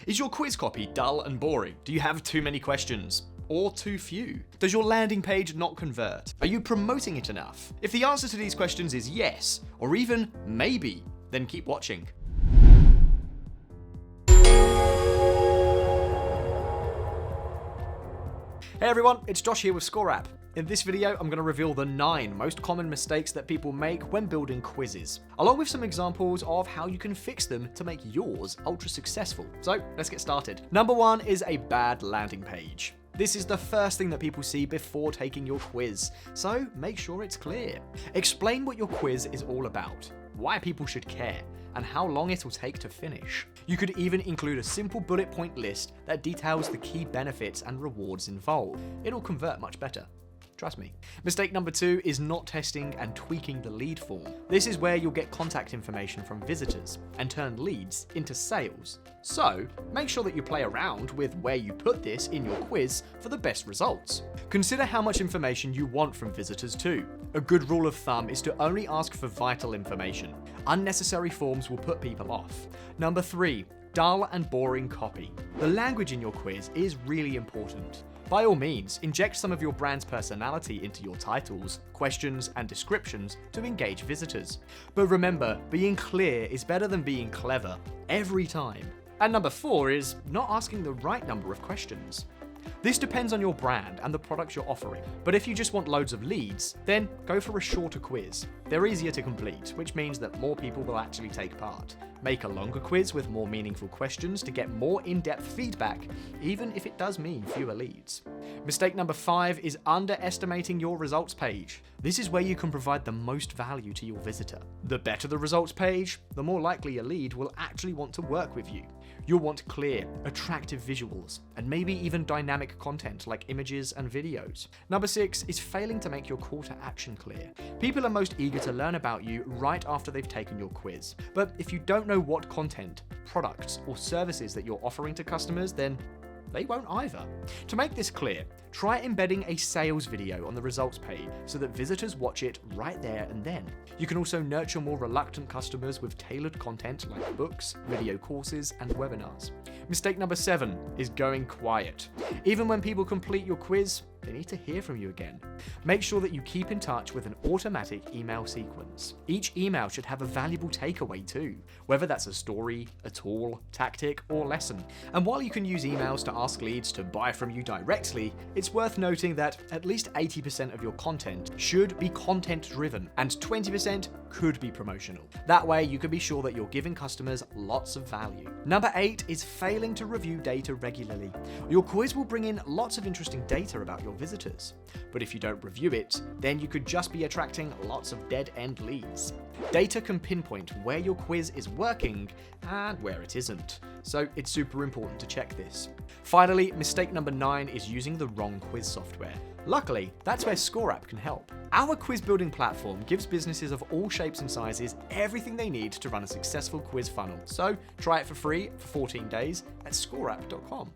Is your quiz copy dull and boring? Do you have too many questions? Or too few? Does your landing page not convert? Are you promoting it enough? If the answer to these questions is yes, or even maybe, then keep watching. Hey everyone, it's Josh here with ScoreApp. In this video, I'm going to reveal the 9 most common mistakes that people make when building quizzes, along with some examples of how you can fix them to make yours ultra successful. So let's get started. Number 1 is a bad landing page. This is the first thing that people see before taking your quiz, so make sure it's clear. Explain what your quiz is all about, why people should care, and how long it'll take to finish. You could even include a simple bullet point list that details the key benefits and rewards involved. It'll convert much better. Trust me. Mistake number 2 is not testing and tweaking the lead form. This is where you'll get contact information from visitors and turn leads into sales. So, make sure that you play around with where you put this in your quiz for the best results. Consider how much information you want from visitors too. A good rule of thumb is to only ask for vital information. Unnecessary forms will put people off. Number 3, dull and boring copy. The language in your quiz is really important. By all means, inject some of your brand's personality into your titles, questions, and descriptions to engage visitors. But remember, being clear is better than being clever, every time. And number 4 is not asking the right number of questions. This depends on your brand and the products you're offering, but if you just want loads of leads, then go for a shorter quiz. They're easier to complete, which means that more people will actually take part. Make a longer quiz with more meaningful questions to get more in-depth feedback, even if it does mean fewer leads. Mistake number 5 is underestimating your results page. This is where you can provide the most value to your visitor. The better the results page, the more likely a lead will actually want to work with you. You'll want clear, attractive visuals, and maybe even dynamic content like images and videos. Number 6 is failing to make your call to action clear. People are most eager to learn about you right after they've taken your quiz. But if you don't know what content, products, or services that you're offering to customers, then they won't either. To make this clear, try embedding a sales video on the results page so that visitors watch it right there and then. You can also nurture more reluctant customers with tailored content like books, video courses, and webinars. Mistake number 7 is going quiet. Even when people complete your quiz, they need to hear from you again. Make sure that you keep in touch with an automatic email sequence. Each email should have a valuable takeaway too, whether that's a story, a tool, tactic, or lesson. And while you can use emails to ask leads to buy from you directly, it's worth noting that at least 80% of your content should be content-driven, and 20% could be promotional. That way, you can be sure that you're giving customers lots of value. Number 8 is failing to review data regularly. Your quiz will bring in lots of interesting data about your visitors. But if you don't review it, then you could just be attracting lots of dead-end leads. Data can pinpoint where your quiz is working and where it isn't, so it's super important to check this. Finally, mistake number 9 is using the wrong quiz software. Luckily, that's where ScoreApp can help. Our quiz building platform gives businesses of all shapes and sizes everything they need to run a successful quiz funnel. So try it for free for 14 days at scoreapp.com.